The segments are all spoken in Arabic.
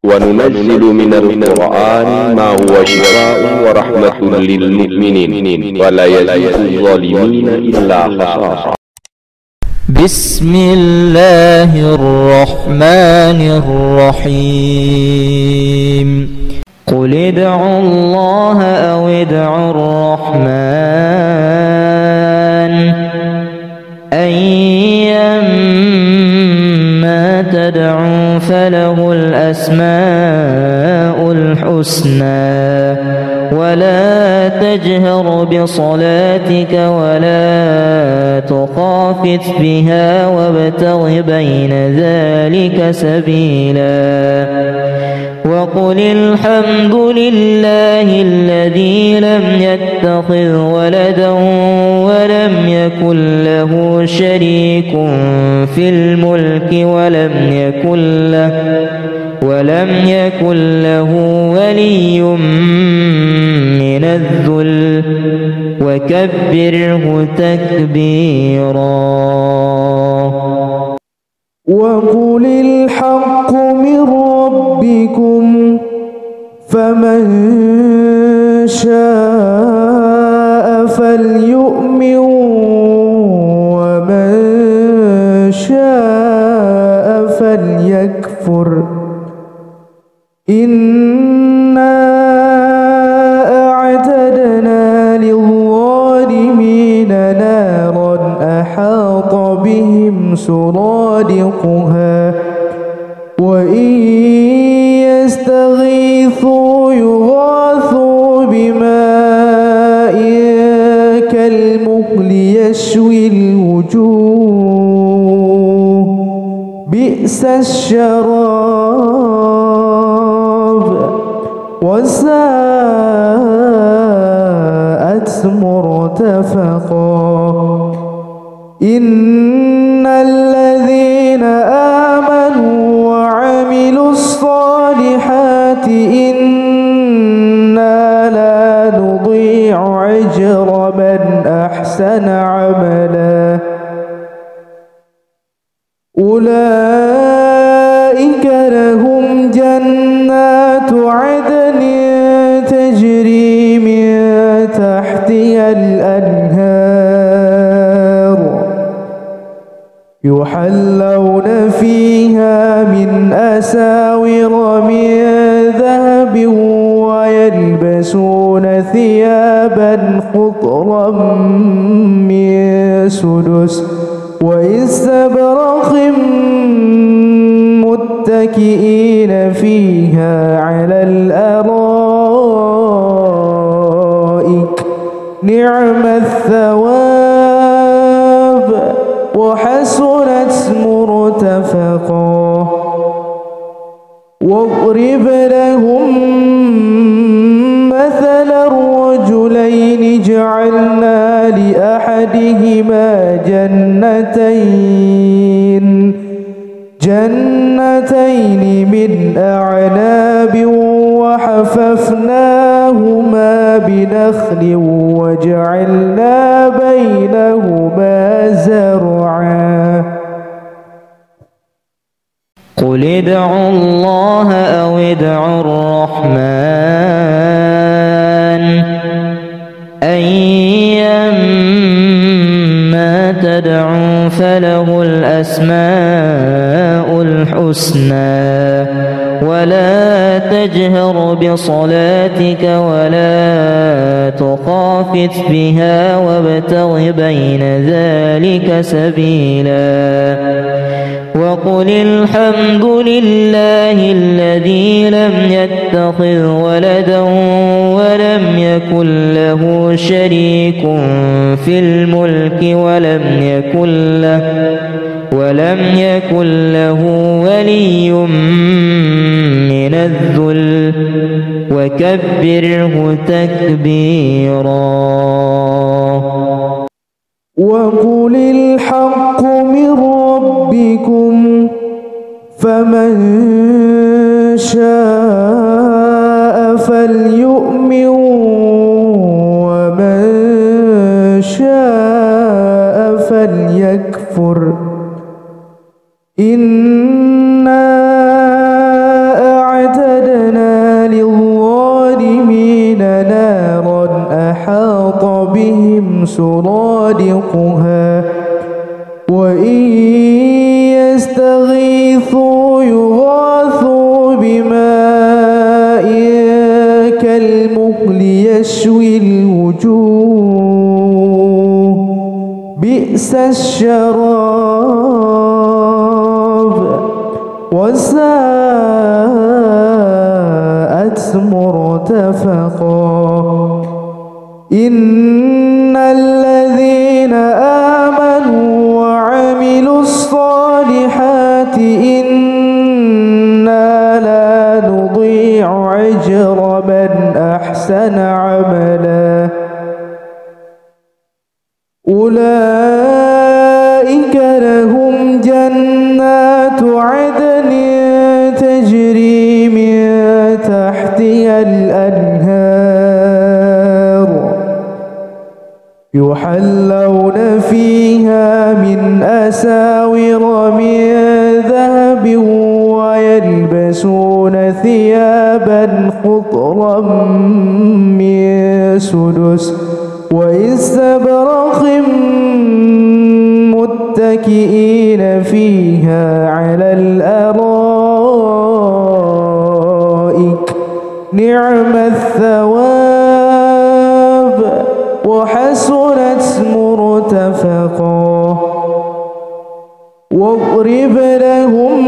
وننزل من القرآن ما هو شفاء ورحمة للمؤمنين ولا يزيد الظالمين إلا خسارا. بسم الله الرحمن الرحيم. قل ادعوا الله أو ادعوا الرحمن أيما تدعوا فله الأسماء الحسنى ولا تجهر بصلاتك ولا تخافت بها وابتغ بين ذلك سبيلا وقل الحمد لله الذي لم يتخذ ولدا ولم يكن له شريك في الملك ولم يكن له ولي من الذل وكبره تكبيرا. وقل الحق من ربكم فمن شاء فليؤمن ومن شاء فليكفر. إنا أعتدنا للظالمين نارا أحاط بهم سرادقها وإن يستغيثوا يغاثوا بماء كالمهل يشوي الوجوه بئس الشراب وساءت مرتفقا. إن الذين آمنوا وعملوا الصالحات إنا لا نضيع أجر من أحسن عملا. أولئك لهم جنات عدن تجري من تحتها الأنهار يحلون فيها من أساور من ذهب ويلبسون ثيابا خضرا من سدس واستبرق متكئين فيها على الأرائك نعم الثواب وحسنت مرتفقا. واضرب لهم مثلا الرجلين جعلنا لأحدهما جنتين من أعناب وحففناهما بنخل وجعلنا بينهما زرعا. قل ادعوا الله أو ادعوا الرحمن أيما تدعوا فله الأسماء الحسنى ولا تجهر بصلاتك ولا تخافت بها وابتغ بين ذلك سبيلا وقل الحمد لله الذي لم يتخذ ولدا ولم يكن له شريك في الملك ولم يكن له ولي من الذل وكبره تكبيرا. وقل الحق من ربكم فمن شاء فليؤمن ومن شاء فليكفر. إنا أعتدنا سرادقها وإن يستغيثوا يغاثوا بماء كالمهل يشوي الوجوه بئس الشراب وساءت مرتفقا إن الذين آمنوا وعملوا الصالحات إنا لا نضيع أجر من أحسن عملا أولئك لهم جنات عدن تجري من تحتها الأنهار يحلون فيها من أساور من ذهب ويلبسون ثيابا خضرا من سدس واستبرق متكئين فيها على الأرائك نعم الثواب وحسنت مرتفقا واضرب لهم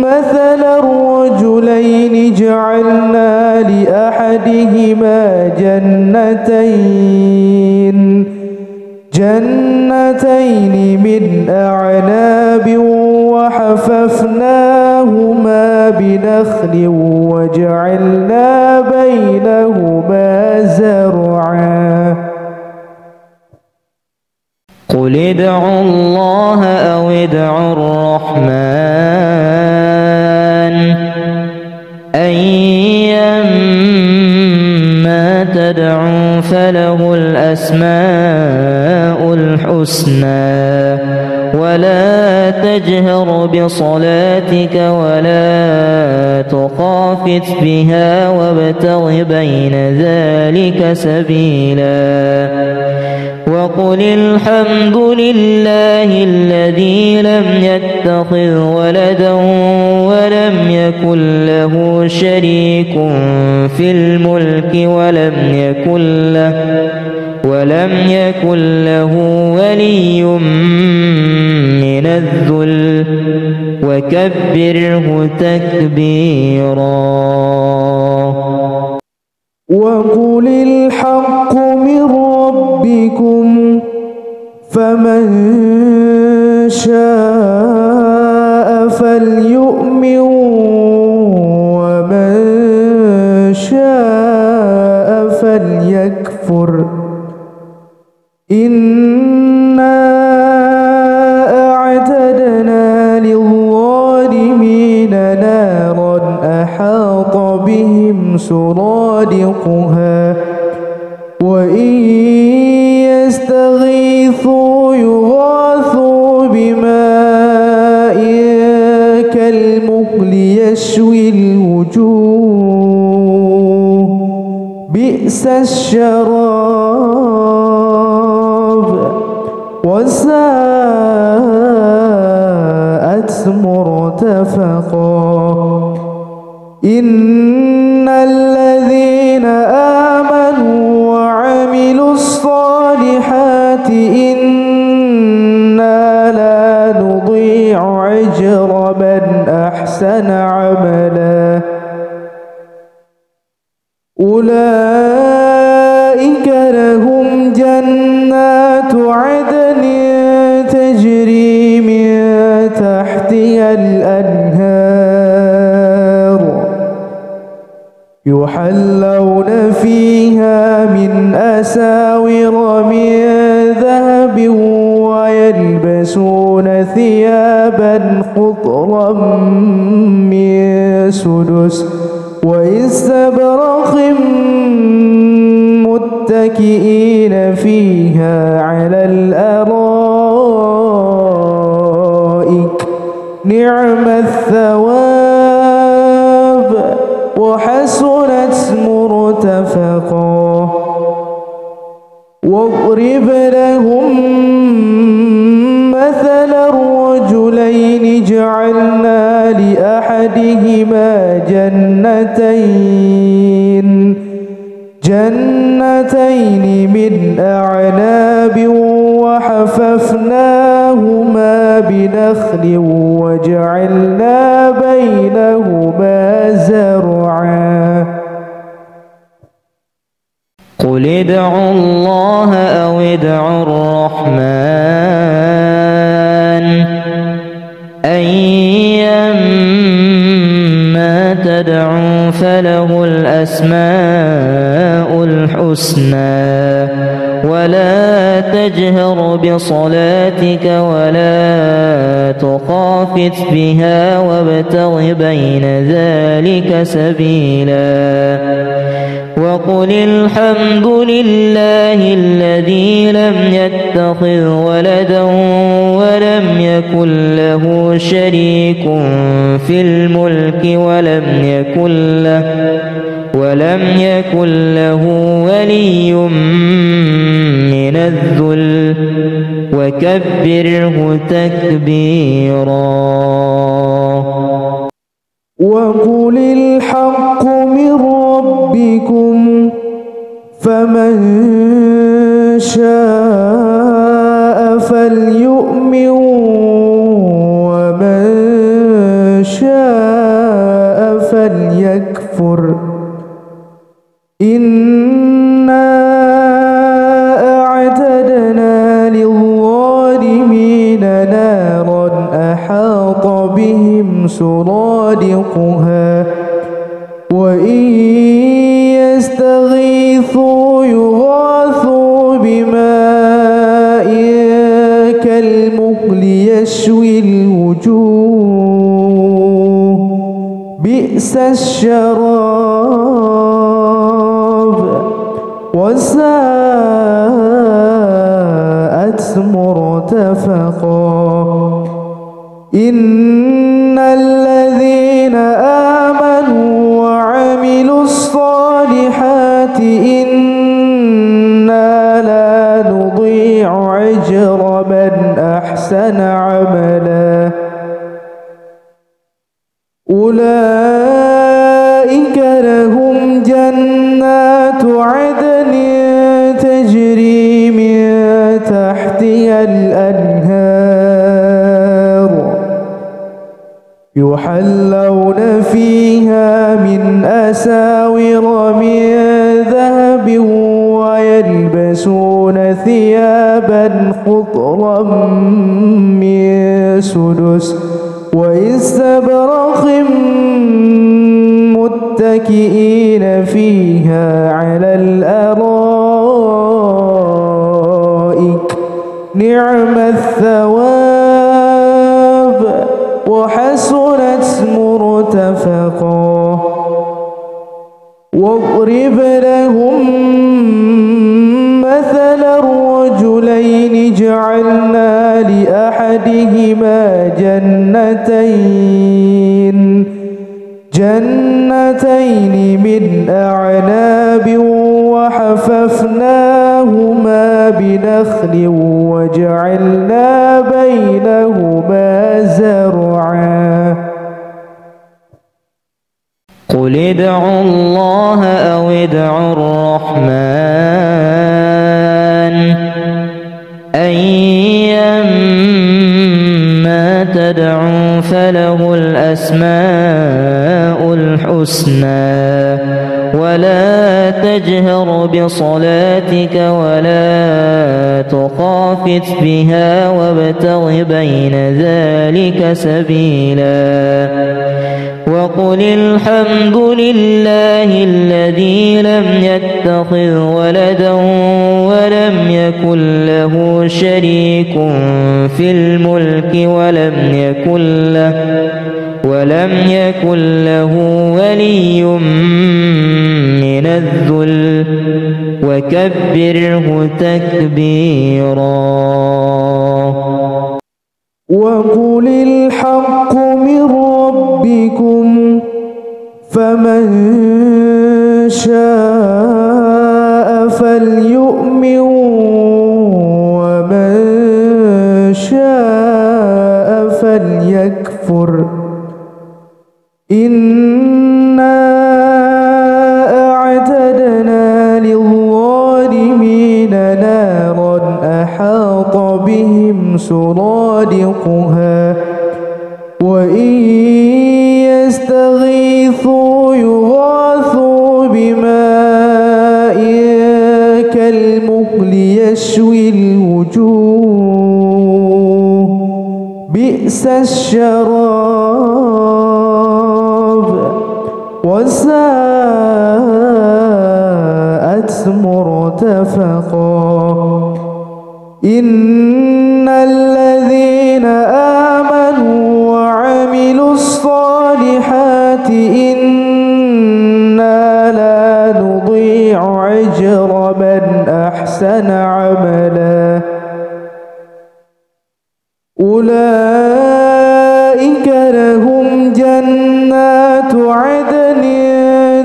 مثلا الرجلين جعلنا لأحدهما جنتين من أعناب وحففناهما بنخل وجعلنا بينهما زرعا قل ادعوا الله أو ادعوا الرحمن أيما تدعوا فله الأسماء الحسنى ولا تجهر بصلاتك ولا تخافت بها وابتغ بين ذلك سبيلا وقل الحمد لله الذي لم يتخذ ولدا ولم يكن له شريك في الملك ولم يكن له ولي من الذل وكبره تكبيرا وقل الحق من ربكم فمن شاء فليؤمن ومن شاء فليكفر إنا أعتدنا للظالمين نارا أحاط بهم سرادقها وإن يستغيثوا يغاثوا بماء كالمهل يشوي الوجوه بئس الشراب وساءت مرتفقا إن الذين آمنوا وعملوا الصالحات إنا لا نضيع أجر من أحسن عملا أولئك لهم جنات عدن تجري من تحتها الأنهار يحلون فيها من أساور من ذهب ويلبسون ثيابا خضرا من سدس واستبرق متكئين فيها على الأرائك نعم الثواب وحسنت مرتفقا واضرب لهم مثلا الرجلين جعلنا لأحدهما جنتين من أعناب وحففناهما بنخل وجعلنا بينهما زرعا قل ادعوا الله أو ادعوا الرحمن أيما تدعوا فله الأسماء الحسنى ولا تجهر بصلاتك ولا تخافت بها وابتغ بين ذلك سبيلا وقل الحمد لله الذي لم يتخذ ولدا ولم يكن له شريك في الملك ولم يكن له ولي من الذل وكبره تكبيرا وقل الحق من ربكم فمن شاء فليؤمن ومن شاء فليكفر إنا أعتدنا للظالمين نارا أحاط بهم سرادقها وإن يستغيثوا يغاثوا بماء كالمهل يشوي الوجوه بئس الشراب وساءت مرتفقا إن الذين آمنوا وعملوا الصالحات إنا لا نضيع أجر من أحسن عملا أولئك لهم جنات عدن تجري من تحتها الأنهار يحلون فيها من أساور من ذهب ويلبسون ثيابا خضرا من سدس واستبرق متكئين فيها على الأرائك نعم الثواب وحسنت مرتفقا واضرب لهم مثلا الرجلين جعلنا لأحدهما جنتين من أعناب وحففناهما بنخل وجعلنا بينهما زرعا قل ادعوا الله أو ادعوا الرحمن أيما تدعوا فله الأسماء الحسنى ولا تجهر بصلاتك ولا تخافت بها وابتغ بين ذلك سبيلا وقل الحمد لله الذي لم يتخذ ولدا ولم يكن له شريك في الملك ولم يكن له ولي من الذل وكبره تكبيرا وقل الحق من ربكم فمن شاء فليؤمن ومن شاء فليكفر إنا أعتدنا للظالمين نارا أحاط بهم سرادقها وإن يستغيثوا يغاثوا بماء كالمهل يشوي الوجوه بئس الشراب وساءت مرتفقا إن الذين آمنوا وعملوا الصالحات إنا لا نضيع أجر من أحسن عملا أولئك لهم جنات عدن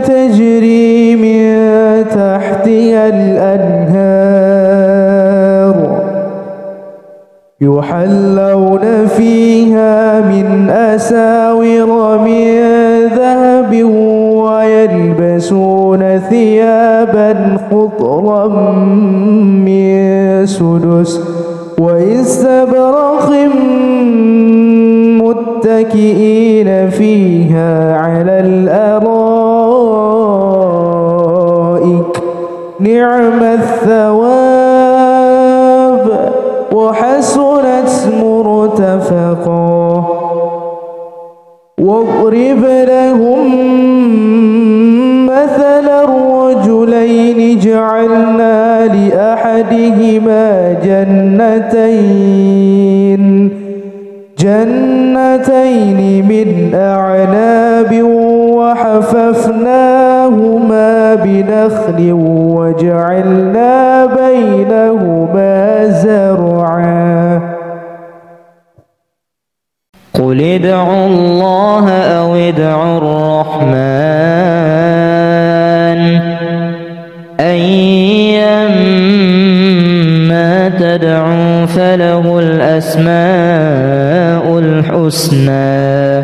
تجري من تحتها الأنهار يحلون فيها من أساور من ذهب ويلبسون ثيابا خضرا من سدس واستبرق متكئين فيها على الأرائك نعم الثواب وحسنت مرتفقا واضرب لهم مثلا الرجلين جعلنا لأحدهما جنتين من أعناب وحففناهما بنخل وجعلنا بينهما زرعا قل ادعوا الله أو ادعوا الرحمن أيما تدعوا فله الأسماء الحسنى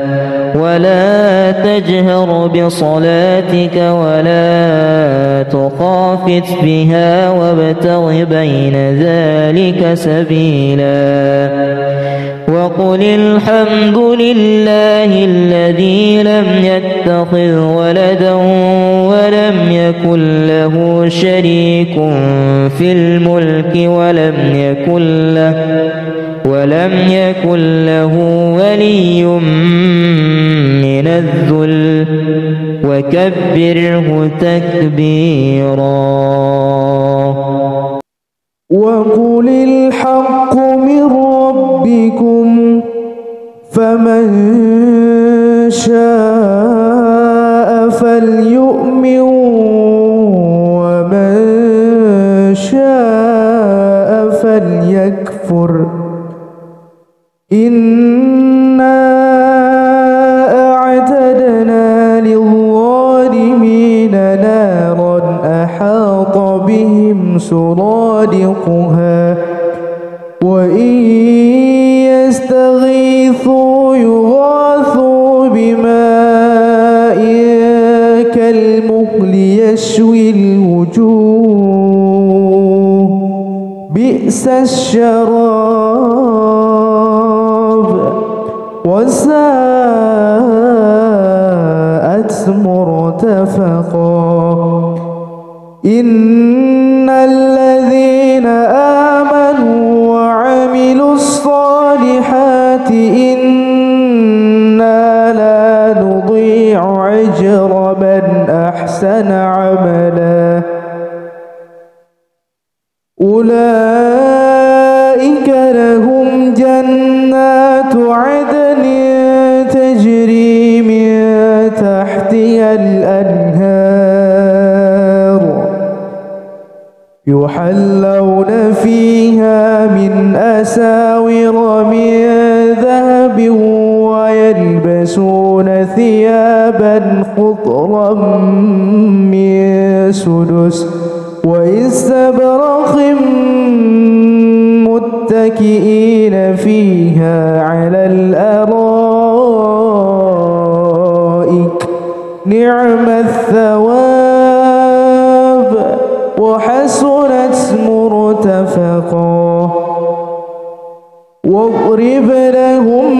ولا تجهر بصلاتك ولا تخافت بها وابتغ بين ذلك سبيلا وقل الحمد لله الذي لم يتخذ ولدا ولم يكن له شريك في الملك ولم يكن له ولي من الذل وكبره تكبيرا وقل الحق من ربكم فمن شاء فليؤمن ومن شاء فليكفر إنا أعتدنا للظالمين نارا أحاط بهم سرادقها وإن يستغيثوا يغاثوا بماء كالمهل يشوي الوجوه بئس الشراب وساءت مرتفقا إن الذين آمنوا وعملوا الصالحات إنا لا نضيع أجر من أحسن عملا أولئك لهم جنات عدن تجري من تحتها الأنهار يحلون فيها من أساور من ذهب ويلبسون ثيابا خضرا من سدس وإستبرق متكئين فيها على الأرائك نعم الثواب وحسنت مرتفقا واضرب لهم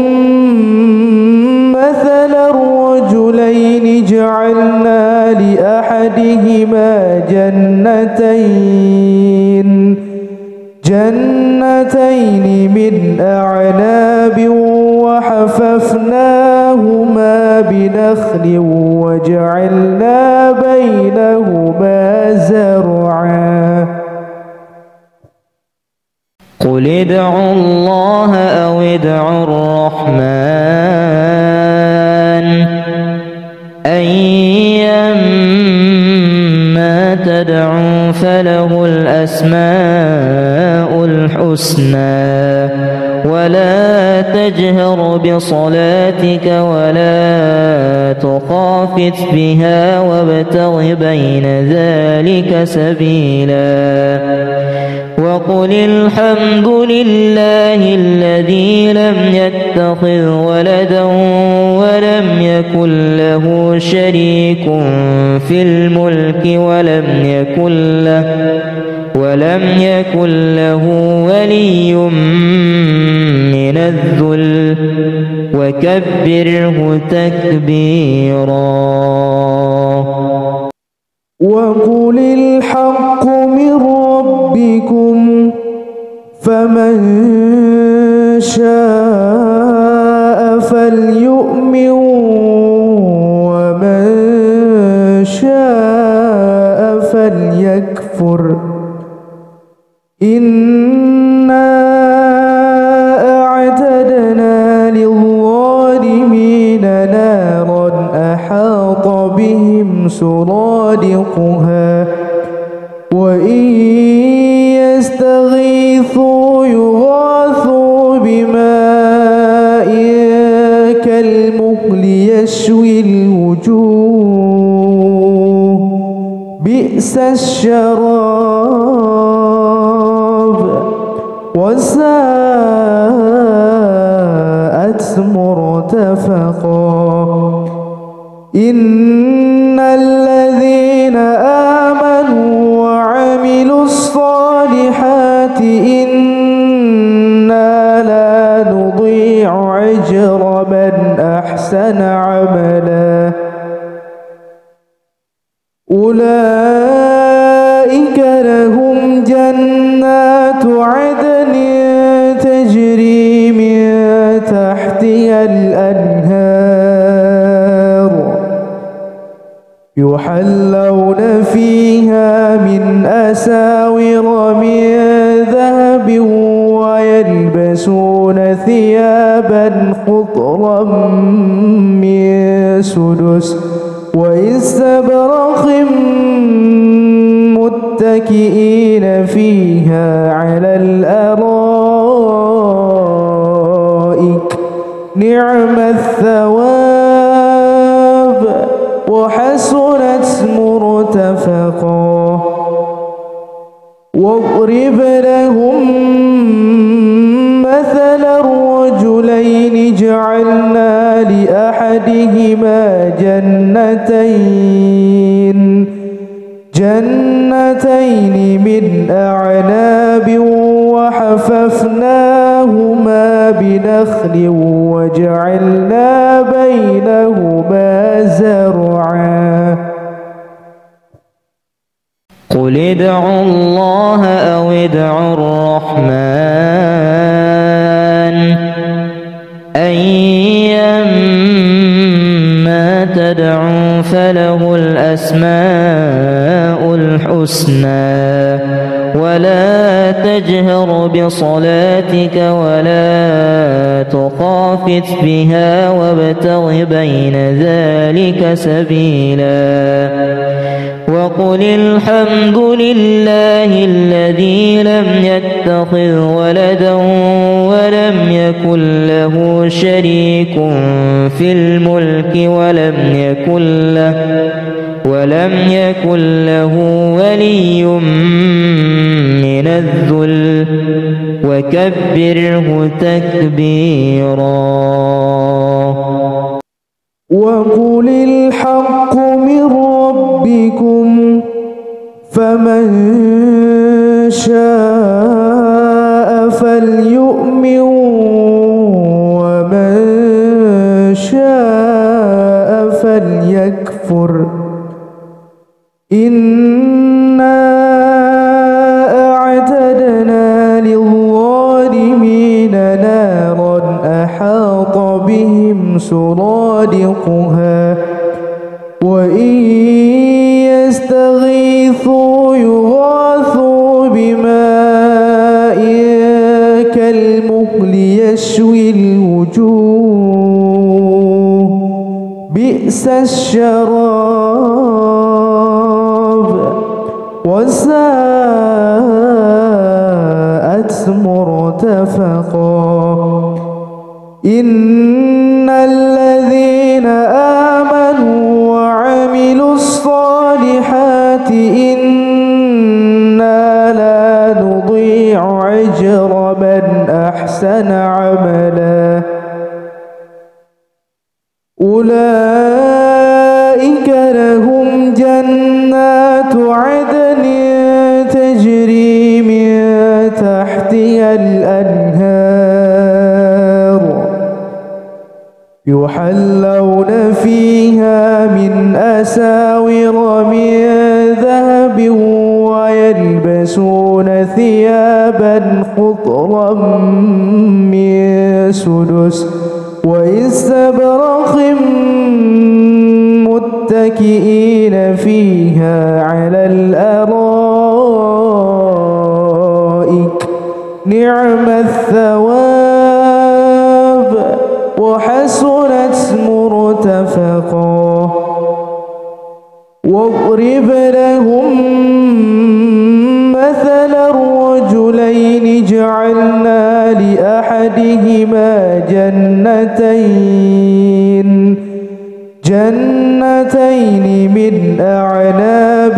مثلا الرجلين جعلنا لأحدهما جنتين من أعناب وحففناهما بنخل وجعلنا بينهما زرعا قل ادعوا الله أو ادعوا الرحمن أيما تدعوا فله الأسماء الحسنى ولا تجهر بصلاتك ولا تخافت بها وابتغ بين ذلك سبيلا وقل الحمد لله الذي لم يتخذ ولدا ولم يكن له شريك في الملك ولم يكن له ولي من الذل وكبره تكبيرا وقل الحق من ربكم فمن شاء فليؤمن ومن شاء فليكفر إنا أعتدنا للظالمين نارا أحاط بهم سرادقها وإن يستغيثوا يغاثوا بماء كالمهل يشوي الوجوه بئس الشراب وساءت مرتفقا إن الذين آمنوا وعملوا الصالحات إنا لا نضيع أجر من أحسن عملا أولئك لهم جنات عدن تجري من تحتها الأنهار يحلون فيها من أساور من ذهب ويلبسون ثيابا خضرا من سدس واستبرق متكئين فيها على الأرائك نعم الثواب وحسنت مرتفقا واضرب لهم مثلا الرجلين جعلنا لأحدهما جنتين من أعناب وحففناهما بنخل وجعلنا بينهما زرعا قل ادعوا الله أو ادعوا الرحمن أيما تدعوا فله الأسماء الحسنى ولا تجهر بصلاتك ولا تخافت بها وابتغ بين ذلك سبيلا وقل الحمد لله الذي لم يتخذ ولدا ولم يكن له شريك في الملك ولم يكن له ولي من الذل وكبره تكبيرا. وقل الحق من ربكم فمن شاء فليؤمن ومن شاء فليكفر إنا أعتدنا للظالمين نارا أحاط بهم سرادقها وإن يستغيثوا يغاثوا بماء كالمهل يشوي الوجوه بئس الشراب وساءت مرتفقا. إن الذين آمنوا وعملوا الصالحات إنا لا نضيع أجر من أحسن عملا أولئك لهم جنات عدن تجري من تحتها الأنهار يحلون فيها من أساور من ذهب ويلبسون ثيابا خضرا من سدس واستبرق متكئين فيها على الأرائك نعم الثواب وحسنت مرتفقا. واضرب لهم مثلا الرجلين جعلنا لأحدهما جنتين من أعناب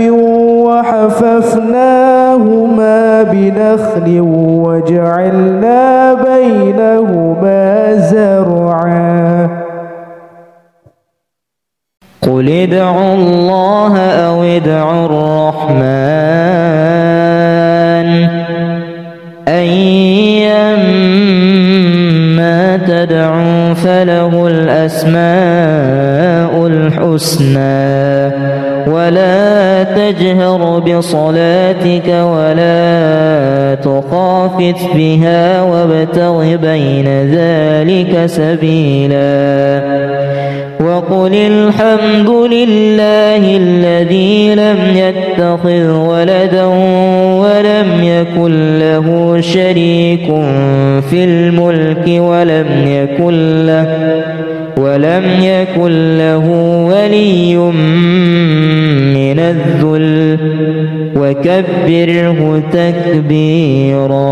وحففناهما بنخل وجعلنا بينهما زرعا. قل ادعوا الله أو ادعوا الرحمن أيما تدعوا فله الأسماء الحسنى ولا تجهر بصلاتك ولا تخافت بها وابتغ بين ذلك سبيلا. وقل الحمد لله الذي لم يتخذ ولدا ولم يكن له شريك في الملك ولم يكن له ولي من الذل وكبره تكبيرا.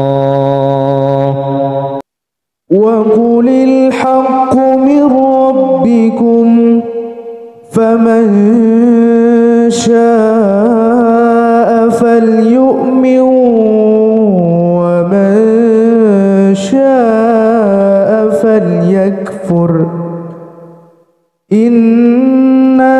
وقل الحق من ربكم فمن شاء فليؤمن ومن شاء فليكفر إنا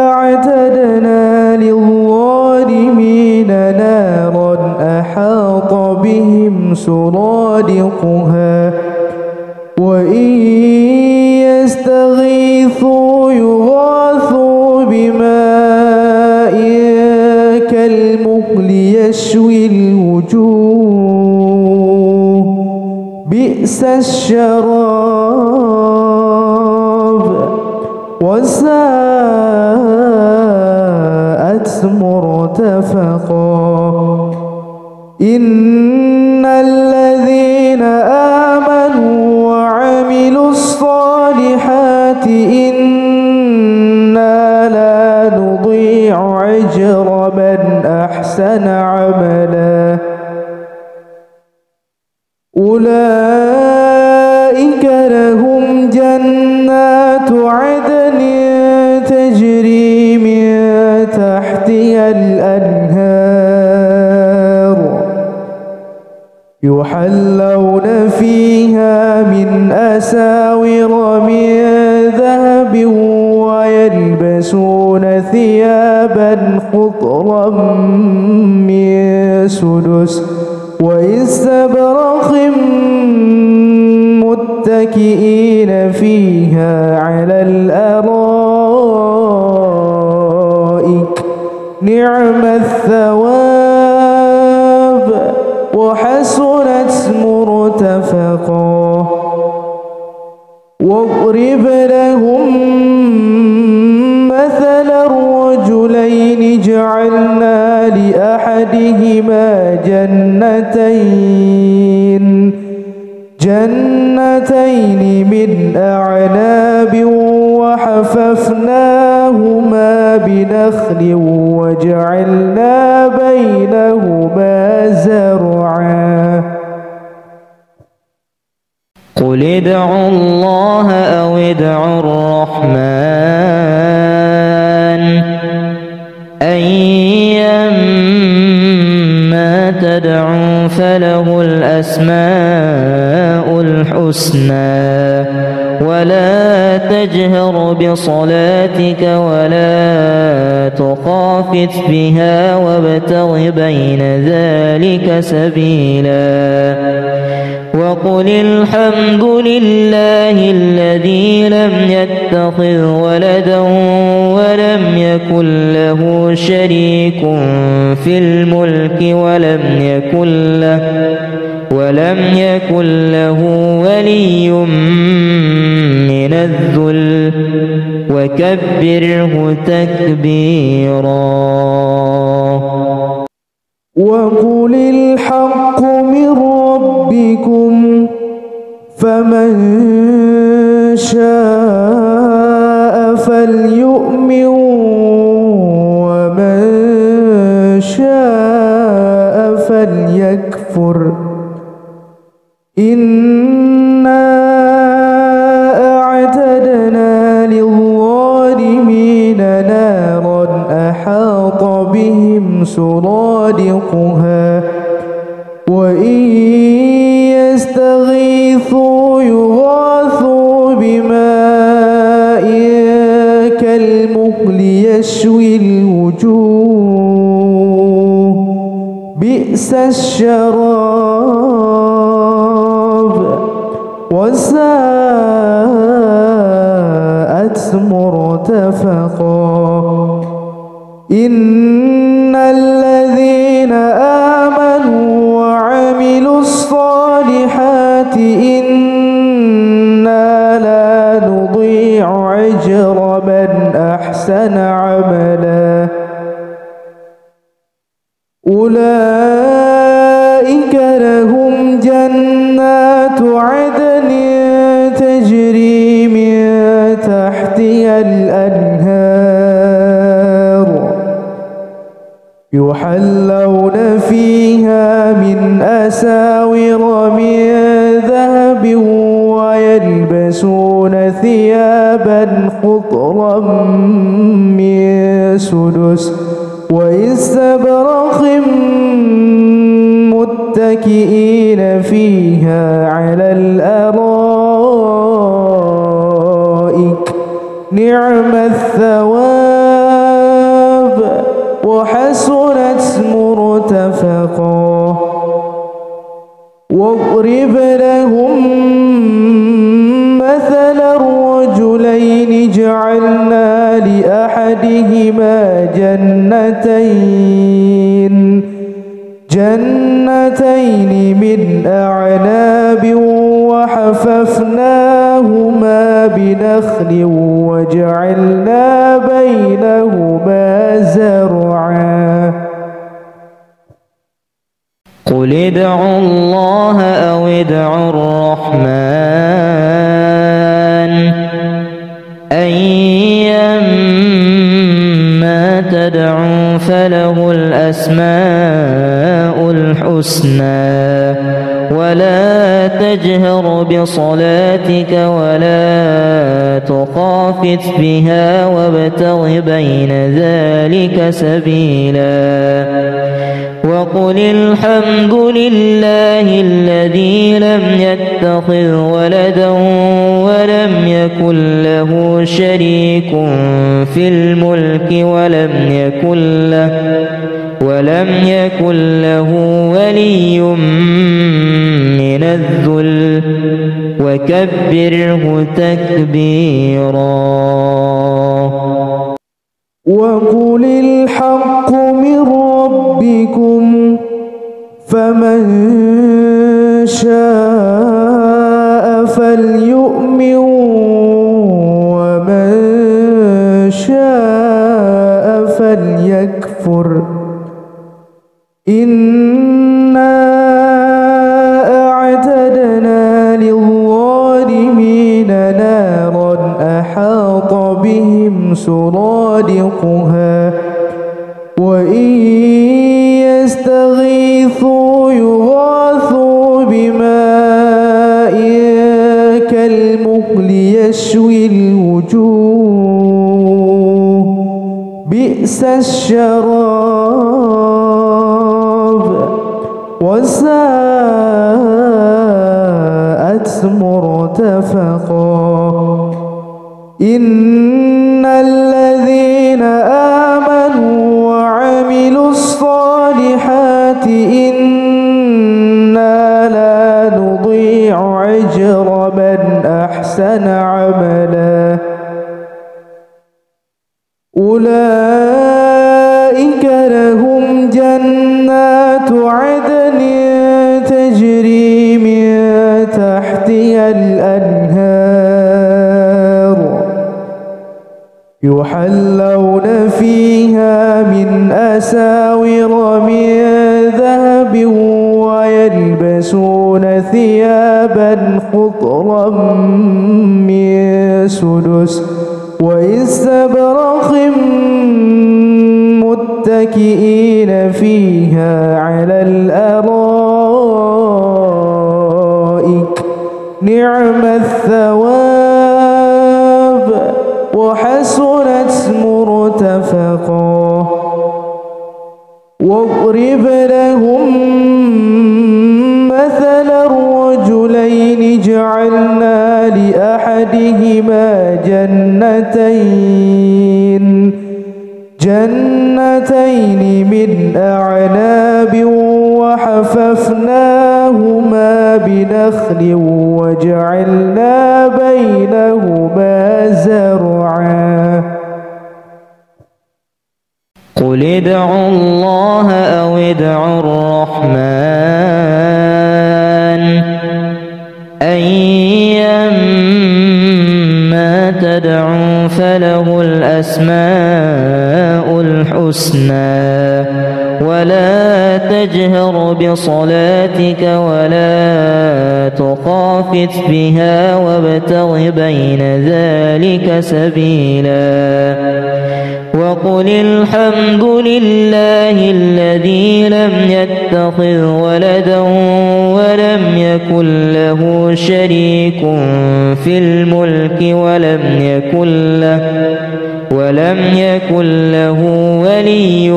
أعتدنا للظالمين نارا أحاط بهم سرادقها وإن يستغيثوا يغاثوا بماء كالمهل يشوي الوجوه بئس الشراب وساءت مرتفقا. إن الذين آمنوا وعملوا الصالحات إنا لا نضيع أجر من أحسن عملا أولئك لهم جنات عدن تجري يحلون فيها من أساور من ذهب ويلبسون ثيابا خضرا من سدس واستبرق متكئين فيها على الأرائك نعم الثواب وحسنت مرتفقا واضرب لهم مثلا الرجلين جعلنا لأحدهما جنتين من أعناب وحففناهما بنخل وجعلنا بينهما زرعا قل ادعوا الله أو ادعوا الرحمن أيما تدعوا فله الأسماء الحسنى ولا تجهر بصلاتك ولا تخافت بها وابتغ بين ذلك سبيلا وقل الحمد لله الذي لم يتخذ ولدا ولم يكن له شريك في الملك ولم يكن له ولي من الذل وكبره تكبيرا وقل الحق من ربكم فمن شاء فليؤمن ومن شاء فليكفر إنا أعتدنا للظالمين نارا أحاط بهم سرادقها وإن يستغيثوا يغاثوا بماء كالمهل يشوي الوجوه بئس الشراب وساءت مرتفقا إن الذين آمنوا وعملوا الصالحات إنا لا نضيع أجر من أحسن عملا أولئك لهم جنات عدن تجري من تحتها الأنهار يحلون فيها من أساور من ذهب ويلبسون ثيابا خضرا من سدس واستبرق متكئين فيها على الأرائك نعم الثواب وحسنت مرتفقا واضرب لهم مثلا الرجلين جعلنا لأحدهما جنتين من أعناب وحففناهما بنخل وجعلنا بينهما زرعا قل ادعوا الله أو ادعوا الرحمن أيما تدعوا فله الأسماء الحسنى ولا تجهر بصلاتك ولا تخافت بها وابتغ بين ذلك سبيلا وقل الحمد لله الذي لم يتخذ ولدا ولم يكن له شريك في الملك ولم يكن له ولي من الذل وكبره تكبيرا. وقل الحق من ربكم فمن شاء فليؤمن ومن شاء فليكفر إنا أعتدنا للظالمين نارا أحاط بهم سرادقها وإن يستغيثوا يغاثوا بماء كالمهل يشوي الوجوه بئس الشراب وساءت مرتفقا. إن الذين آمنوا وعملوا الصالحات إنا لا نضيع أجر من أحسن عملا أولئك لهم جنات عدن تجري من تحتها الأنهار يحلون فيها من أساور من ذهب ويلبسون ثيابا خضرا من سدس واستبرق متكئين فيها على الأرائك نعم الثواب وحسنت مرتفقا. واضرب لهم مثلا الرجلين جعلنا لأحدهما جنتين من أعناب وحففناهما بنخل وجعلنا بينهما زرعا. قل ادعوا الله أو ادعوا الرحمن أيما تدعوا فله الأسماء الحسنى ولا تجهر بصلاتك ولا تخافت بها وابتغ بين ذلك سبيلا وقل الحمد لله الذي لم يتخذ ولدا ولم يكن له شريك في الملك ولم يكن له ولي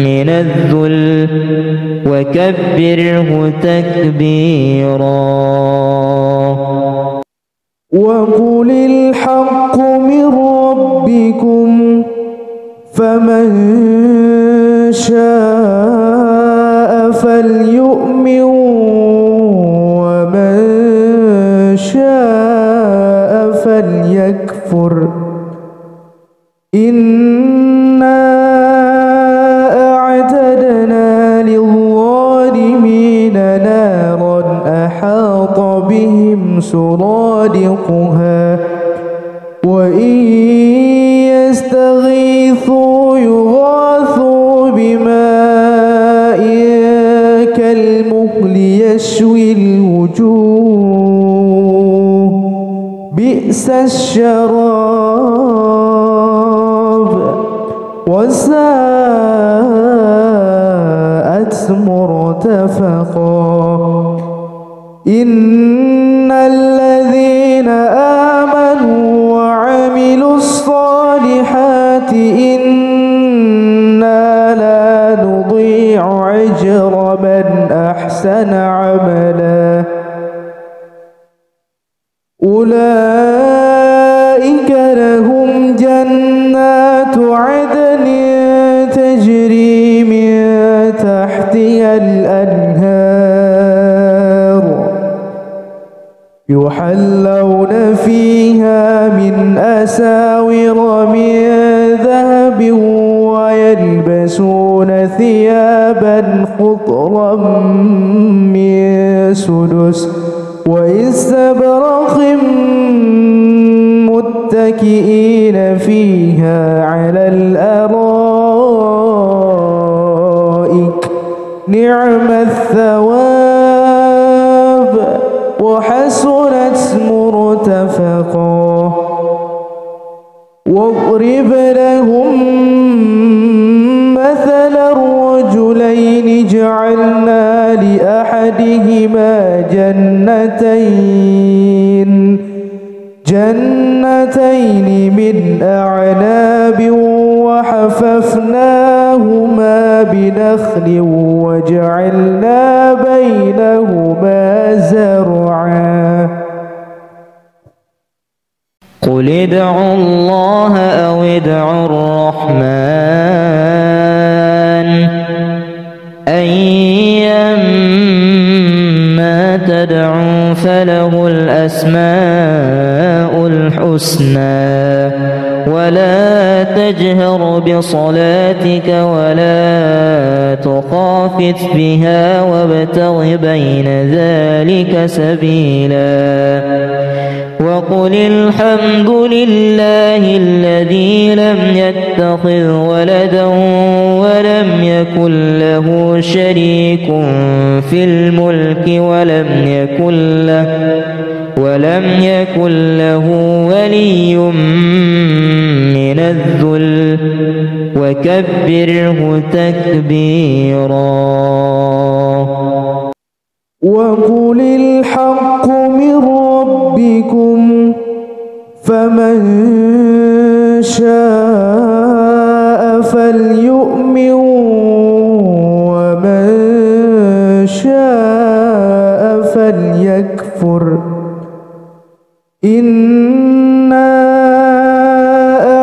من الذل وكبره تكبيرا. وقل الحق من ربكم فمن شاء فليؤمن ومن شاء فليكفر إنا أعتدنا للظالمين نارا أحاط بهم سرادقها وإن يستغيثوا يغاثوا بماء كالمهل يشوي الوجوه بئس الشراب وساءت مرتفقا. إن الذين آمنوا وعملوا الصالحات إنا لا نضيع أجر من أحسن عملا أولئك لهم جنات عدن تجري من تحتها الأنهار يحلون فيها من أساور من ذهب ويلبسون ثيابا خضرا من سدس واستبرق متكئين فيها على الأرائك نعم الثواب وحسنت مرتفقا واضرب لهم مثلا الرجلين جعلنا لأحدهما جنتين من أعناب وحففناهما بنخل وجعلنا بينهما زرعا قل ادعوا الله أو ادعوا الرحمن أيما تدعوا فله الأسماء الحسنى ولا تجهر بصلاتك ولا تخافت بها وابتغ بين ذلك سبيلا وقل الحمد لله الذي لم يتخذ ولدا ولم يكن له شريك في الملك ولم يكن له ولي من الذل وكبره تكبيرا وقل الحق من ربكم فمن شاء فليؤمن ومن شاء فليكفر إنا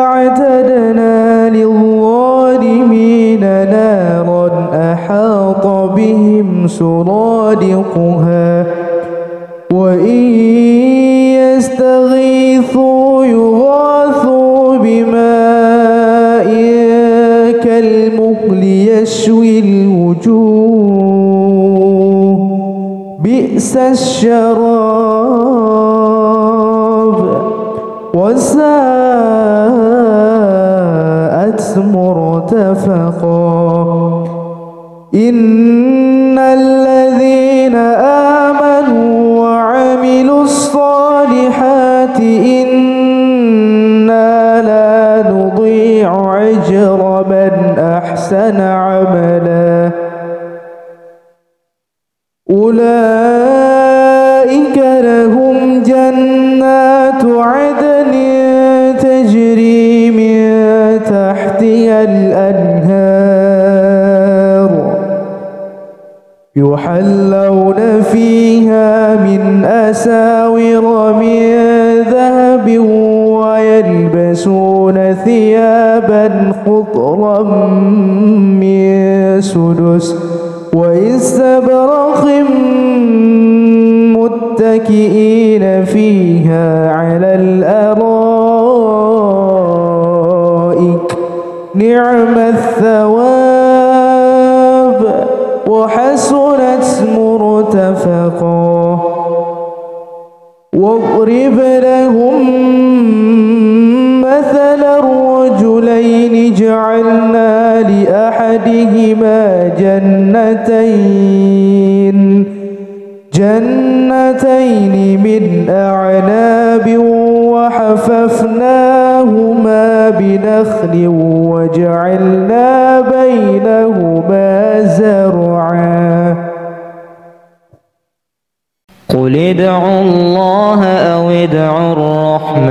أعتدنا للظالمين نارا أحاط بهم سرادقها وإن يستغيثوا يغاثوا بماء كالمهل يشوي الوجوه بئس الشراب وساءت مرتفقا إن الذين آمنوا وعملوا الصالحات إنا لا نضيع أجر من أحسن عملا أولئك لهم جنات عدن تجري من تحتها الأنهار يحلون فيها من أساور من ذهب ويلبسون ثيابا خضرا من سدس واستبرق متكئين فيها على الأرائك نعم الثواب وحسنت مرتفقا واضرب لهم مثلا الرجلين جعلنا لأحدهما جنتين من أعناب وحففناهما بنخل وجعلنا بينهما زرعا ادعوا الله أو ادعوا الرحمن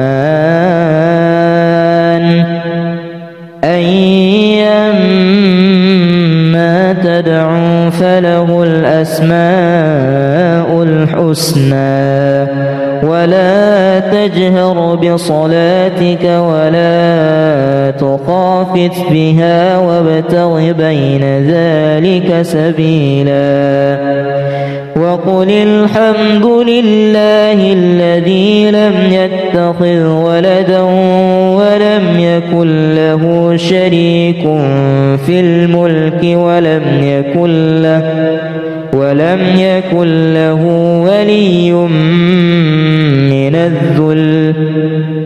أيما تدعوا فله الأسماء الحسنى ولا تجهر بصلاتك ولا تخافت بها وابتغ بين ذلك سبيلا وقل الحمد لله الذي لم يتخذ ولدا ولم يكن له شريك في الملك ولم يكن له ولي من الذل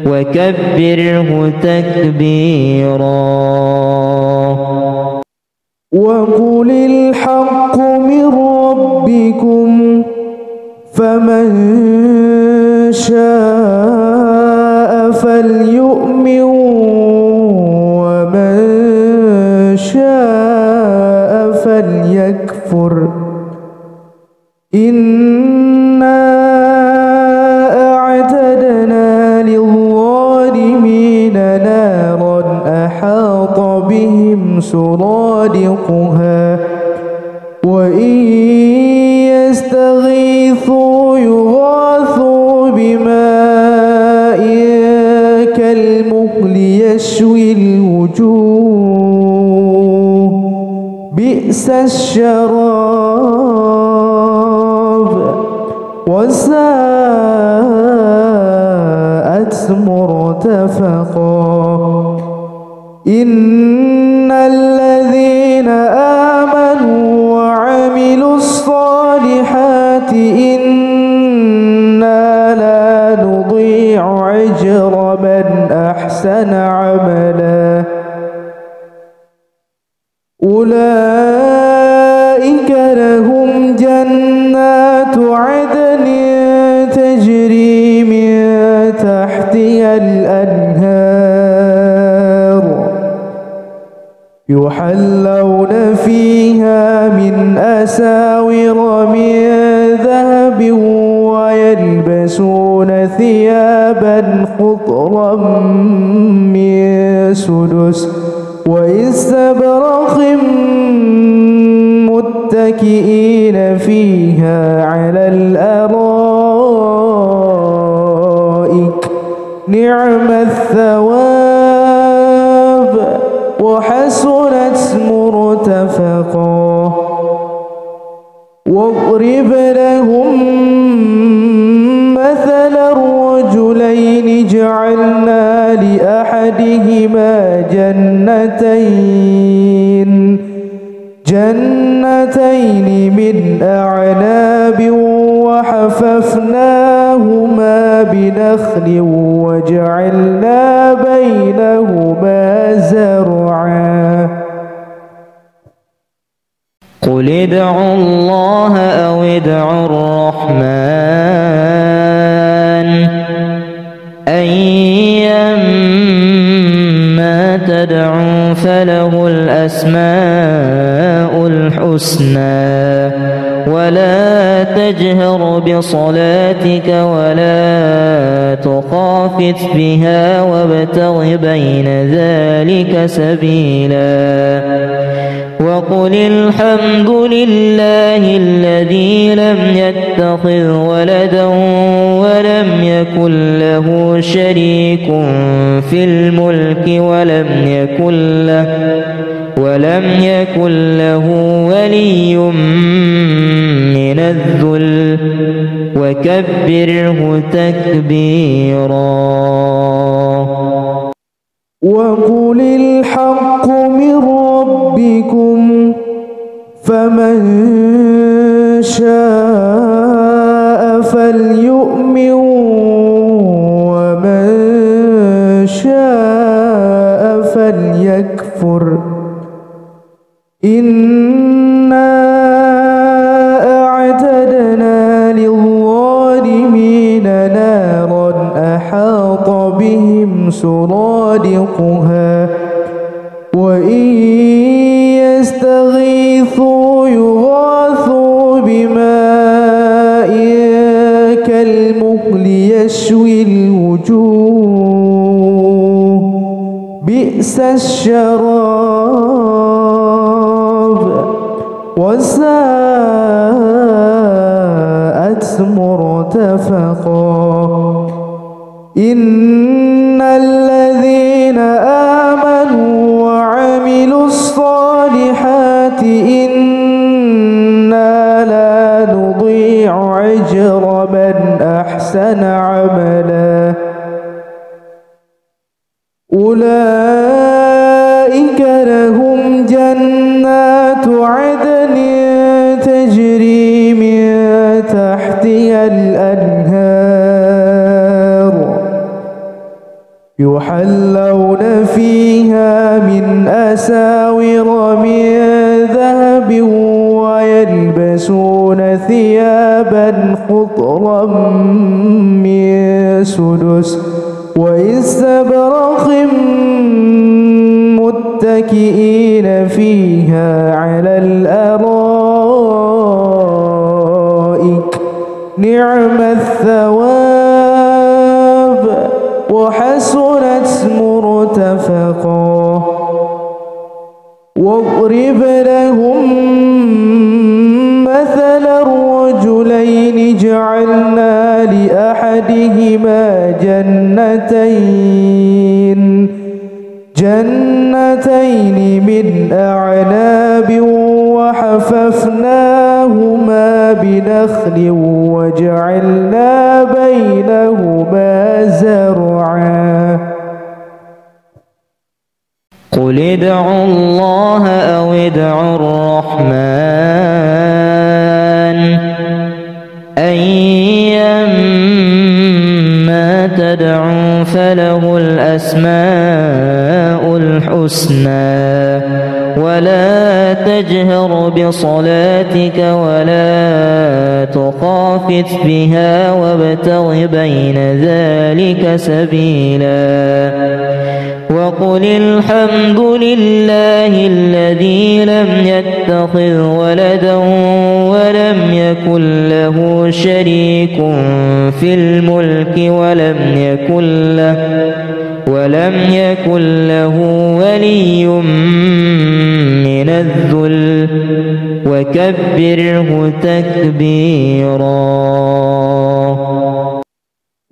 وكبره تكبيرا. وقل الحق من ربكم فمن شاء فليؤمن ومن شاء فليكفر إنا أعتدنا للظالمين نارا أحاط بهم سرادقها وإن يستغيثوا يغاثوا بماء كالمهل يشوي الوجوه بئس الشراب وساءت مرتفقا. إن الذين آمنوا وعملوا الصالحات إنا لا نضيع أجر من أحسن عملا أولئك لهم جنات عدن تجري من تحتها الأنهار يحلون فيها من أساور من ذهب ويلبسون ثيابا خضرا من سدس واستبرق متكئين فيها على الأرائك نعم الثواب وحسنت مرتفقا. واضرب لهم مثلا الرجلين جعلنا لأحدهما جنتين من أعناب وحففناهما بنخل وجعلنا بينهما زرعا. قل ادعوا الله أو ادعوا الرحمن أيما تدعوا فله الأسماء الحسنى ولا تجهر بصلاتك ولا تخافت بها وابتغ بين ذلك سبيلا وقل الحمد لله الذي لم يتخذ ولدا ولم يكن له شريك في الملك ولم يكن له ولي من الذل وكبره تكبيرا. وقل الحق من ربكم فمن شاء فليؤمن ومن شاء فليكفر إنا أعتدنا للظالمين نارا أحاط بهم سرادقها وإن يستغيثوا يغاثوا بماء يشوي الوجوه بئس الشراب وساءت مرتفقا إن الذين آمنوا وعملوا الصالحات إنا لا نضيع أجر من أحسن عملا أولئك لهم جنات عدن تجري من تحتها الأنهار يحلون فيها من أساور من ذهب ويلبسون ثيابا خضرا من سدس واستبرق متكئين فيها على الأرائك نعم الثواب وحسنت مرتفقا واضرب لهم مثلا الرجلين جعلنا لأحدهما جنتين من أعناب وحففناهما بنخل وجعلنا بينهما زرعا قل ادعوا الله أو ادعوا الرحمن أيما تدعوا فله الأسماء الحسنى ولا تجهر بصلاتك ولا تخافت بها وابتغ بين ذلك سبيلا وقل الحمد لله الذي لم يتخذ ولدا ولم يكن له شريك في الملك ولم يكن له ولي من الذل وكبره تكبيرا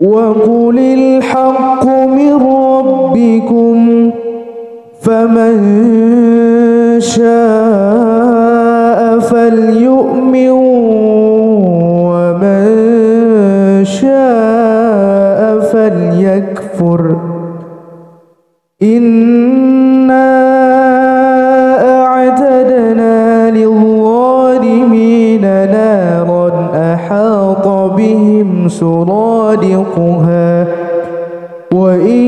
وقل الحق من ربكم فمن شاء فليؤمن ومن شاء فليكفر إنا أعتدنا للظالمين نارا أحاط بهم سرادقها وإن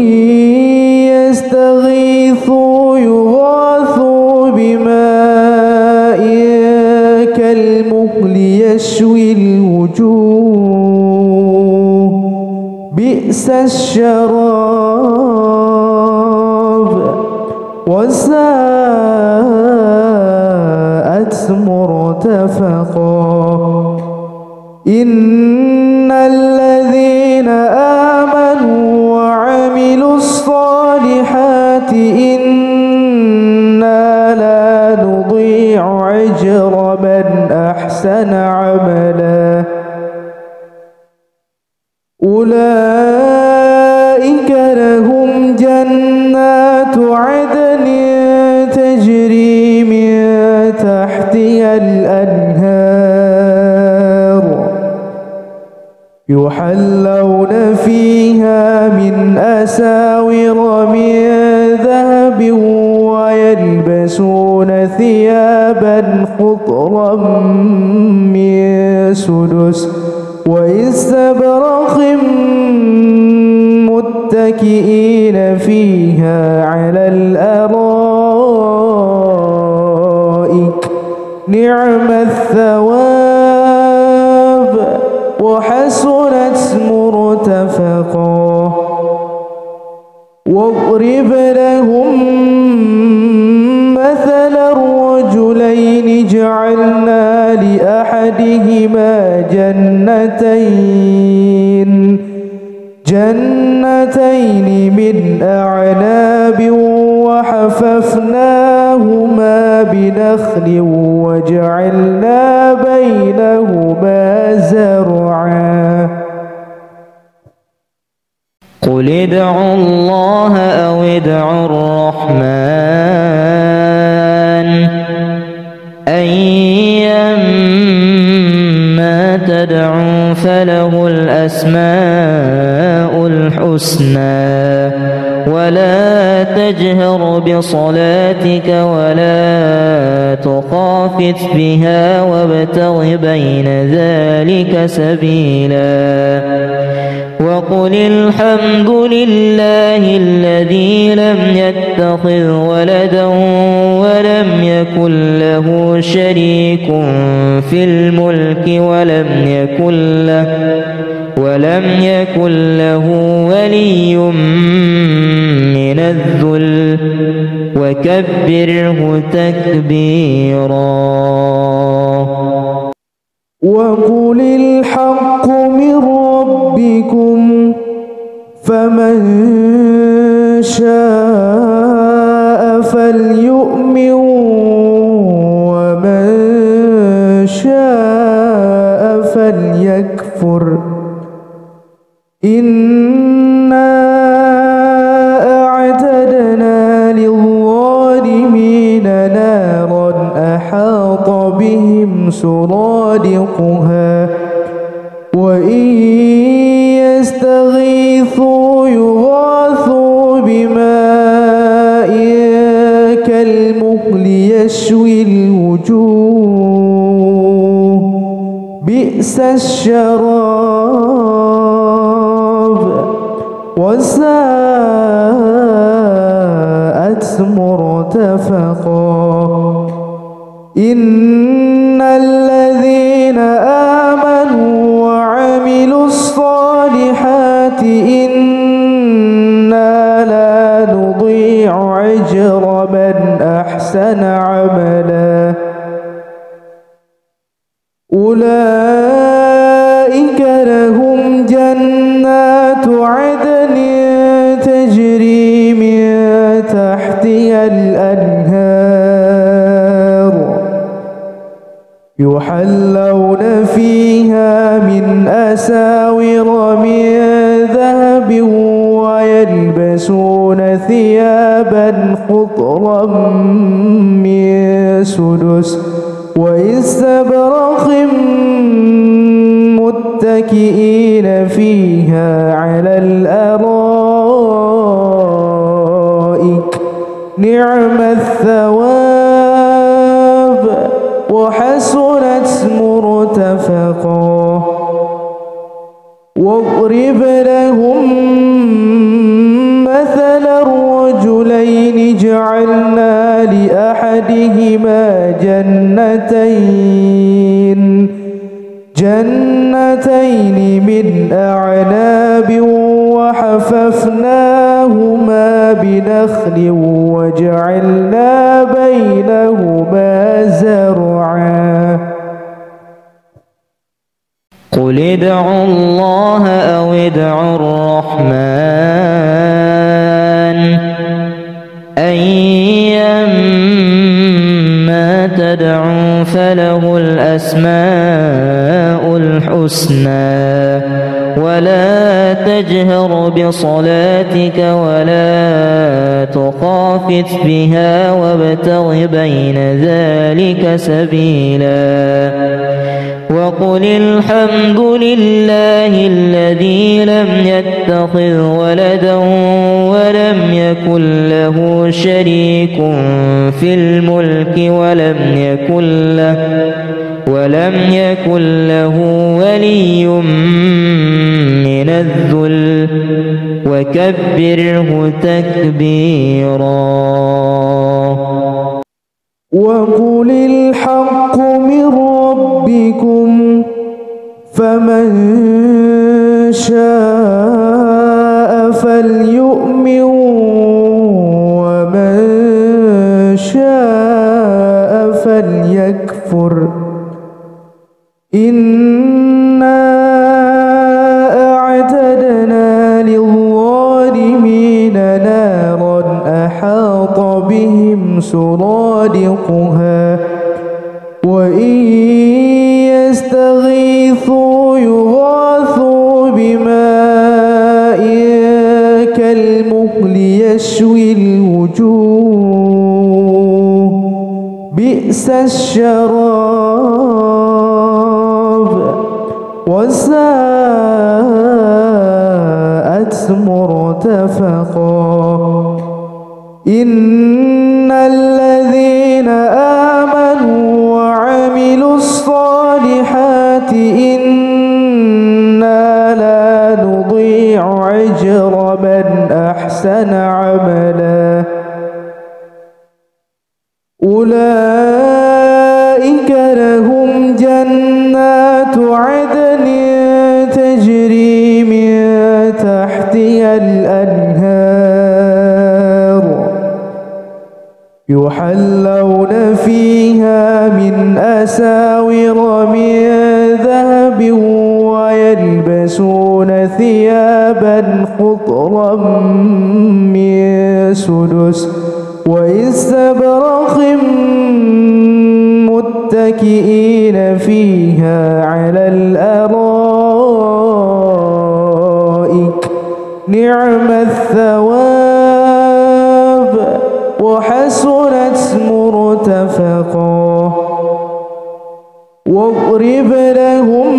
يستغيثوا يغاثوا بماء كالمهل يشوي الوجوه بئس الشراب وساءت مرتفقا إن الذين آمنوا وعملوا الصالحات إنا لا نضيع أجر من أحسن عملا أولئك لهم جنات عدن تجري من تحتها الأنهار يحلون فيها من أساور من ذهب ويلبسون ثيابا خضرا من سدس واستبرق متكئين فيها على الأرائك نعم الثواب وحسنت مرتفقا واضرب لهم مثلا الرجلين جعلنا وحففناهما بنخل وجعلنا بينهما زرعا قل ادعوا الله أو ادعوا الرحمن أيما تدعوا فله الأسماء الحسنى ولا تجهر بصلاتك ولا تخافت بها وابتغ بين ذلك سبيلا وقل الحمد لله الذي لم يتخذ ولدا ولم يكن له شريك في الملك ولم يكن له ولي من الذل وكبره تكبيرا وقل الحق من ربكم فمن شاء فليؤمن ومن شاء فليكفر إنا أعتدنا للظالمين نارا أحاط بهم سرادقها وإن يستغيثوا يغاثوا بماء كالمهل يشوي الوجوه بئس الشراب وساءت مرتفقا إن الذين آمنوا وعملوا الصالحات إنا لا نضيع أجر من أحسن عملا أولئك لهم جنات عدن تجري من تحتها الأنهار يحلون فيها من أساور من ذهب ويلبسون ثيابا خضرا من سدس واستبرق متكئين فيها على الأرائك نعم الثواب وحسنت مرتفقا واضرب لهم مثلا الرجلين جعلنا لأحدهما جنتين من أعناب وحففناهما بنخل وجعلنا بينهما زرعا قل ادعوا الله أو ادعوا الرحمن أيما تدعوا فله الأسماء الحسنى ولا تجهر بصلاتك ولا تخافت بها وابتغ بين ذلك سبيلا وقل الحمد لله الذي لم يتخذ ولدا ولم يكن له شريك في الملك ولم يكن له ولي من الذل وكبره تكبيرا وقل الحق من ربكم فمن شاء فليؤمن ومن شاء فليكفر إنا أعتدنا للظالمين نارا أحاط بهم سرادقها وإن يستغيثوا يغاثوا بماء كالمهل يشوي الوجوه بئس الشراب وساءت مرتفقا إن الذين آمنوا وعملوا الصالحات إنا لا نضيع أجر من أحسن عملا أولئك لهم جنات عدن تجري من تحتها الأنهار يحلون فيها من أساور من ذهب ويلبسون ثيابا خضرا من سدس واستبرق متكئين فيها على الأرائك نعم الثواب وحسنت مرتفقا واضرب لهم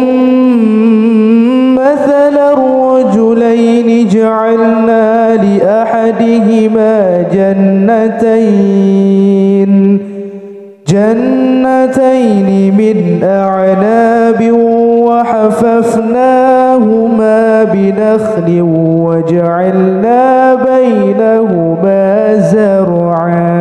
مثلا الرجلين جعلنا لأحدهما جنتين من أعناب وحففناهما بنخل وجعلنا بينهما زرعا